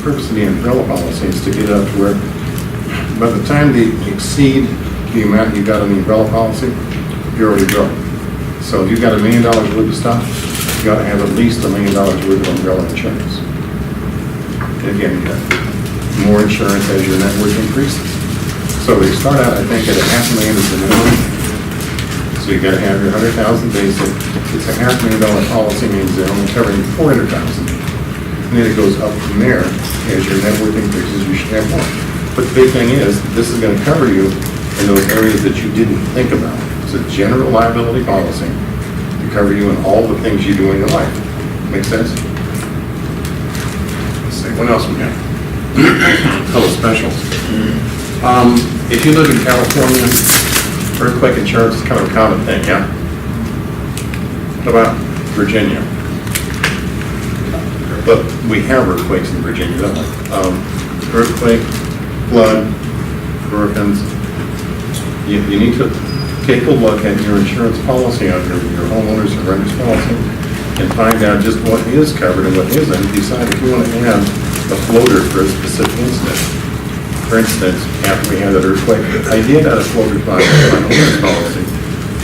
purpose of the umbrella policy is to get up to where, by the time they exceed the amount you got on the umbrella policy, you're already broke. So if you've got $1 million worth of stuff, you got to have at least $1 million worth of umbrella insurance. And again, you got more insurance as your net worth increases. So they start out, I think, at $500,000 as the minimum. So you got to have your 100,000 basic. It's a $500,000 policy, means they're only covering 400,000. And then it goes up from there. As your net worth increases, you should have more. But the big thing is, this is going to cover you in those areas that you didn't think about. It's a general liability policy to cover you in all the things you do in your life. Make sense? Let's see, what else we got? Couple specials. If you live in California, earthquake insurance is kind of a common thing, yeah? What about Virginia? But we have earthquakes in Virginia, don't we? Earthquake, flood, hurricanes. You need to take a look at your insurance policy on your homeowners and renters policy and find out just what is covered and what isn't. Decide if you want to add a floater for a specific incident. For instance, after we had that earthquake, I did add a floater to my homeowner's policy.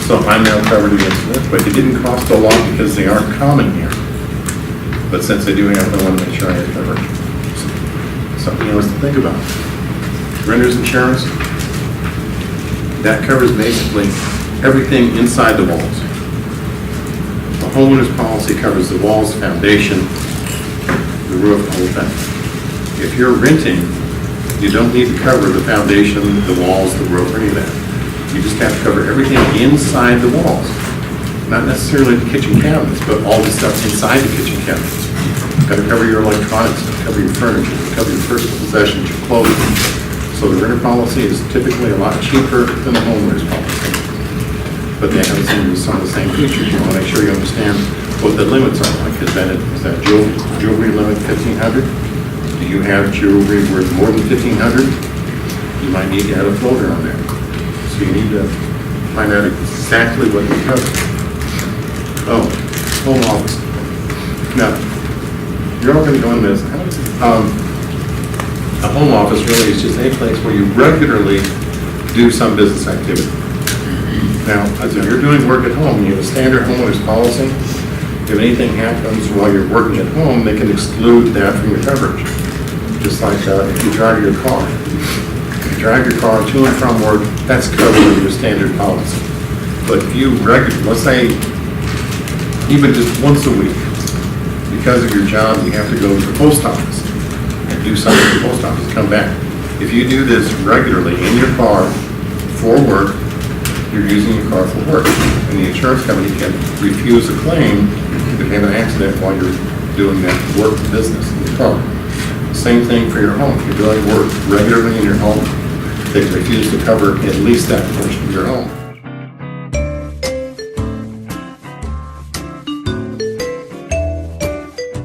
So I'm now covered against an earthquake. It didn't cost a lot because they aren't common here. But since I do have them, I want to make sure I have coverage. Something else to think about. Renter's insurance, that covers basically everything inside the walls. The homeowner's policy covers the walls, foundation, the roof, the whole thing. If you're renting, you don't need to cover the foundation, the walls, the roof, or any of that. You just have to cover everything inside the walls. Not necessarily the kitchen cabinets, but all the stuff inside the kitchen cabinets. You've got to cover your electronics, cover your furniture, cover your personal possessions, your clothing. So the renter policy is typically a lot cheaper than the homeowner's policy. But they have some of the same features. You want to make sure you understand what the limits are. Like, is that jewelry limit $1,500? Do you have jewelry worth more than $1,500? You might need to add a floater on there. So you need to find out exactly what you cover. Oh, home office. Now, you're all going to go in this. A home office really is just a place where you regularly do some business activity. Now, as if you're doing work at home, you have a standard homeowner's policy. If anything happens while you're working at home, they can exclude that from your coverage. Just like if you drive your car. If you drive your car to and from work, that's covered under your standard policy. But if you let's say, even just once a week, because of your job, you have to go to the post office and do something at the post office, come back. If you do this regularly in your car for work, you're using your car for work. And the insurance company can refuse a claim if you have an accident while you're doing that work business in your car. Same thing for your home. If you're doing work regularly in your home, they refuse to cover at least that portion of your home.